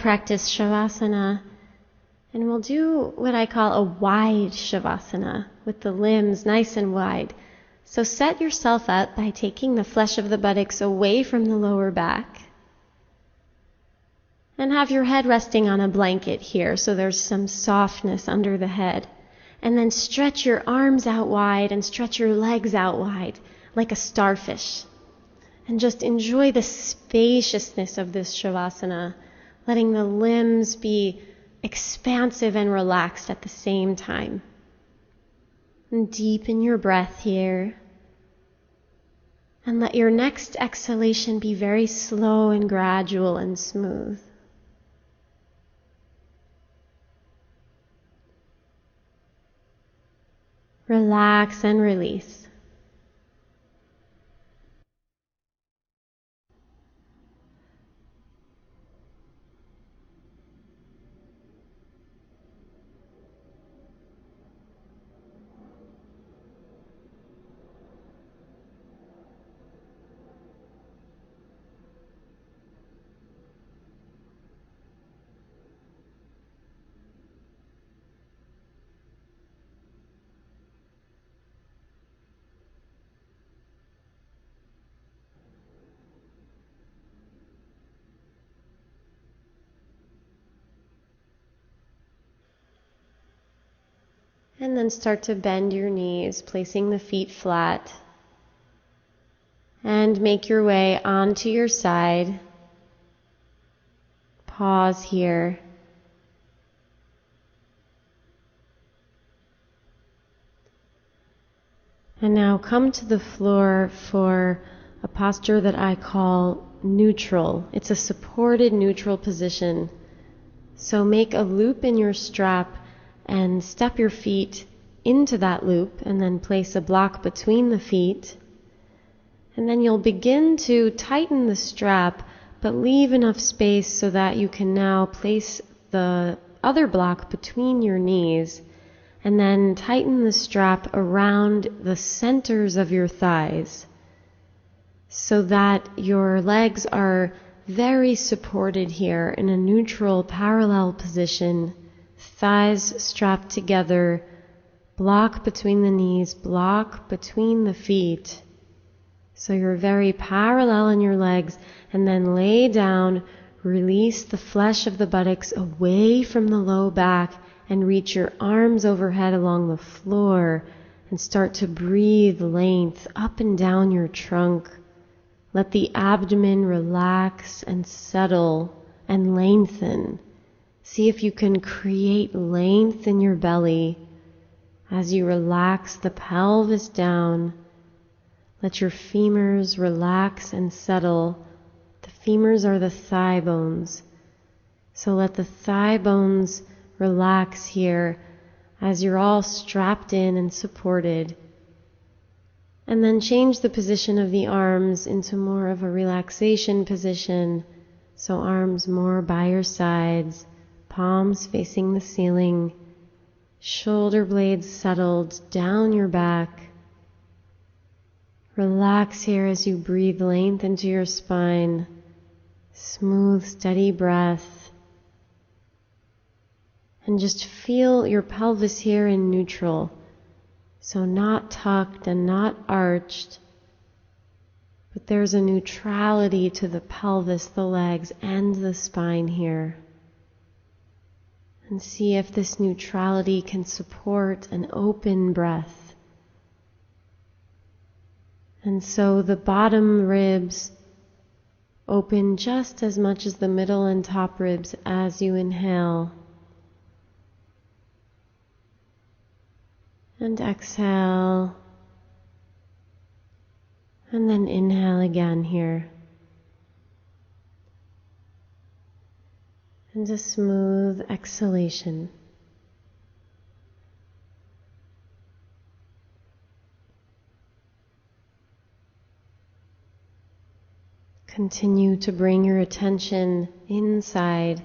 practice Shavasana, and we'll do what I call a wide Shavasana, with the limbs nice and wide. So set yourself up by taking the flesh of the buttocks away from the lower back. And have your head resting on a blanket here, so there's some softness under the head. And then stretch your arms out wide and stretch your legs out wide, like a starfish. And just enjoy the spaciousness of this Shavasana, letting the limbs be expansive and relaxed at the same time. And deepen your breath here. And let your next exhalation be very slow and gradual and smooth. Relax and release. And then start to bend your knees, placing the feet flat. And make your way onto your side. Pause here. And now come to the floor for a posture that I call neutral. It's a supported neutral position. So make a loop in your strap and step your feet into that loop, and then place a block between the feet. And then you'll begin to tighten the strap, but leave enough space so that you can now place the other block between your knees, and then tighten the strap around the centers of your thighs so that your legs are very supported here in a neutral parallel position. Thighs strapped together, block between the knees, block between the feet. So you're very parallel in your legs, and then lay down, release the flesh of the buttocks away from the low back, and reach your arms overhead along the floor, and start to breathe length up and down your trunk. Let the abdomen relax and settle and lengthen. See if you can create length in your belly as you relax the pelvis down. Let your femurs relax and settle. The femurs are the thigh bones. So let the thigh bones relax here as you're all strapped in and supported. And then change the position of the arms into more of a relaxation position. So arms more by your sides. Palms facing the ceiling, shoulder blades settled down your back. Relax here as you breathe length into your spine. Smooth, steady breath. And just feel your pelvis here in neutral. So not tucked and not arched, but there's a neutrality to the pelvis, the legs, and the spine here. And see if this neutrality can support an open breath. And so the bottom ribs open just as much as the middle and top ribs as you inhale. And exhale. And then inhale again here. And a smooth exhalation. Continue to bring your attention inside.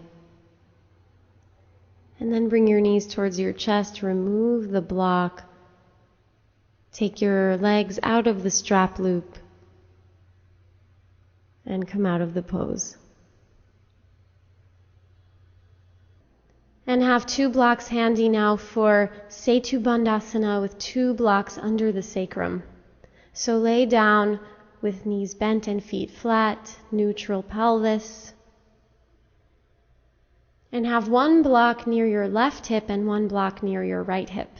And then bring your knees towards your chest. Remove the block. Take your legs out of the strap loop. And come out of the pose. And have 2 blocks handy now for Setu Bandhasana with 2 blocks under the sacrum. So lay down with knees bent and feet flat, neutral pelvis. And have 1 block near your left hip and 1 block near your right hip.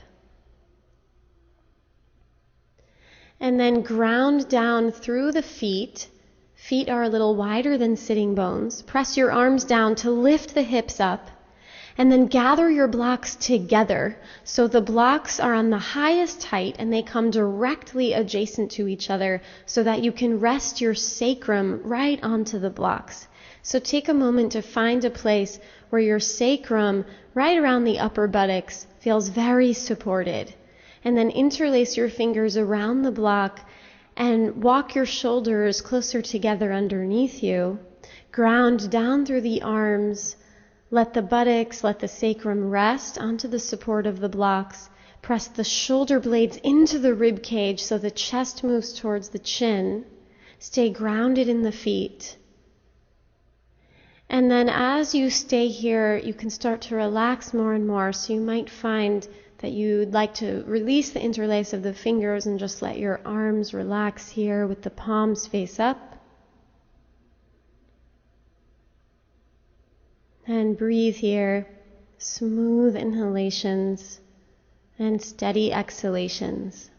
And then ground down through the feet. Feet are a little wider than sitting bones. Press your arms down to lift the hips up. And then gather your blocks together. So the blocks are on the highest height and they come directly adjacent to each other so that you can rest your sacrum right onto the blocks. So take a moment to find a place where your sacrum, right around the upper buttocks, feels very supported. And then interlace your fingers around the block and walk your shoulders closer together underneath you. Ground down through the arms. Let the buttocks, let the sacrum rest onto the support of the blocks. Press the shoulder blades into the rib cage so the chest moves towards the chin. Stay grounded in the feet. And then as you stay here, you can start to relax more and more. So you might find that you'd like to release the interlace of the fingers and just let your arms relax here with the palms face up. And breathe here, smooth inhalations and steady exhalations.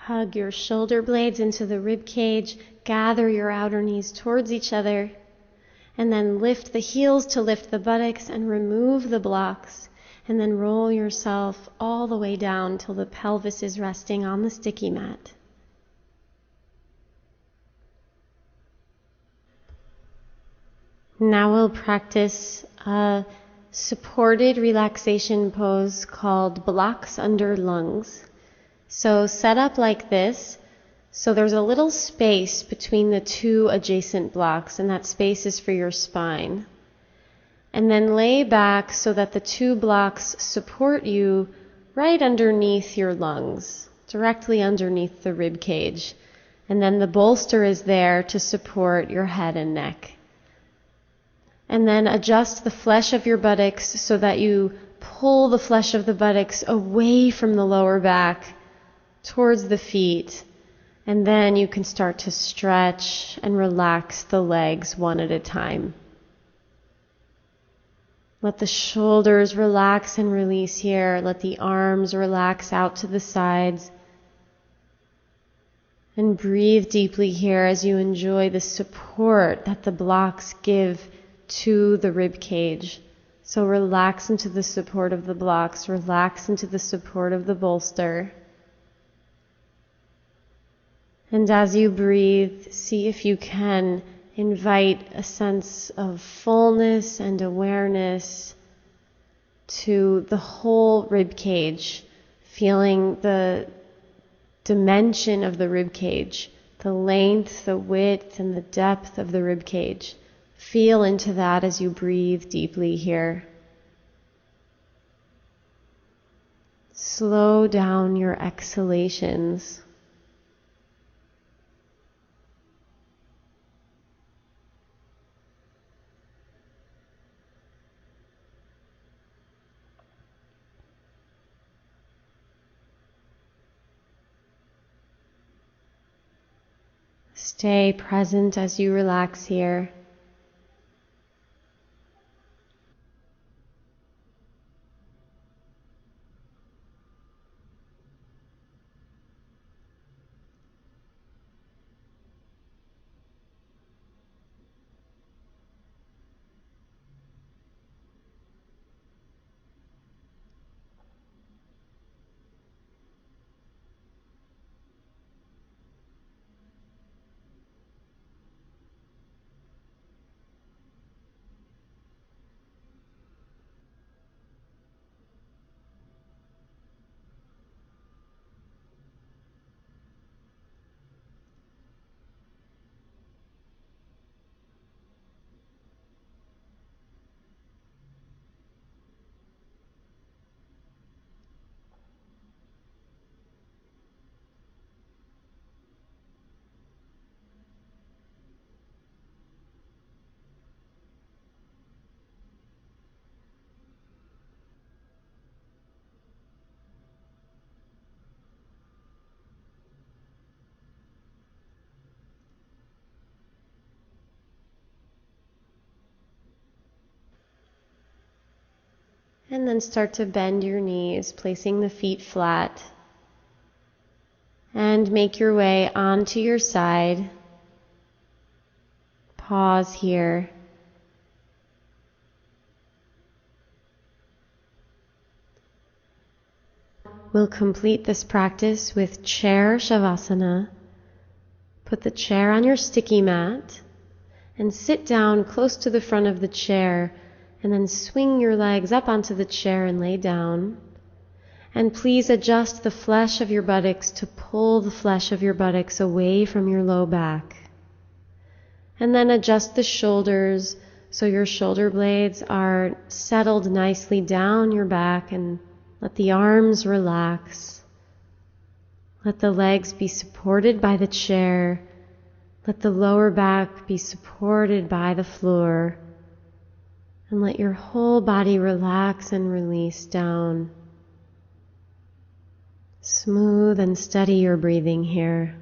Hug your shoulder blades into the rib cage, gather your outer knees towards each other, and then lift the heels to lift the buttocks and remove the blocks, and then roll yourself all the way down till the pelvis is resting on the sticky mat. Now we'll practice a supported relaxation pose called blocks under lungs. So set up like this, so there's a little space between the 2 adjacent blocks, and that space is for your spine. And then lay back so that the 2 blocks support you right underneath your lungs, directly underneath the rib cage. And then the bolster is there to support your head and neck. And then adjust the flesh of your buttocks so that you pull the flesh of the buttocks away from the lower back towards the feet, and then you can start to stretch and relax the legs one at a time. Let the shoulders relax and release here. Let the arms relax out to the sides. And breathe deeply here as you enjoy the support that the blocks give to the rib cage. So relax into the support of the blocks, relax into the support of the bolster. And as you breathe, see if you can invite a sense of fullness and awareness to the whole rib cage, feeling the dimension of the rib cage, the length, the width, and the depth of the rib cage. Feel into that as you breathe deeply here. Slow down your exhalations. Stay present as you relax here. And then start to bend your knees, placing the feet flat. And make your way onto your side. Pause here. We'll complete this practice with chair shavasana. Put the chair on your sticky mat and sit down close to the front of the chair, and then swing your legs up onto the chair and lay down. And please adjust the flesh of your buttocks to pull the flesh of your buttocks away from your low back. And then adjust the shoulders so your shoulder blades are settled nicely down your back, and let the arms relax. Let the legs be supported by the chair. Let the lower back be supported by the floor. And let your whole body relax and release down. Smooth and steady your breathing here.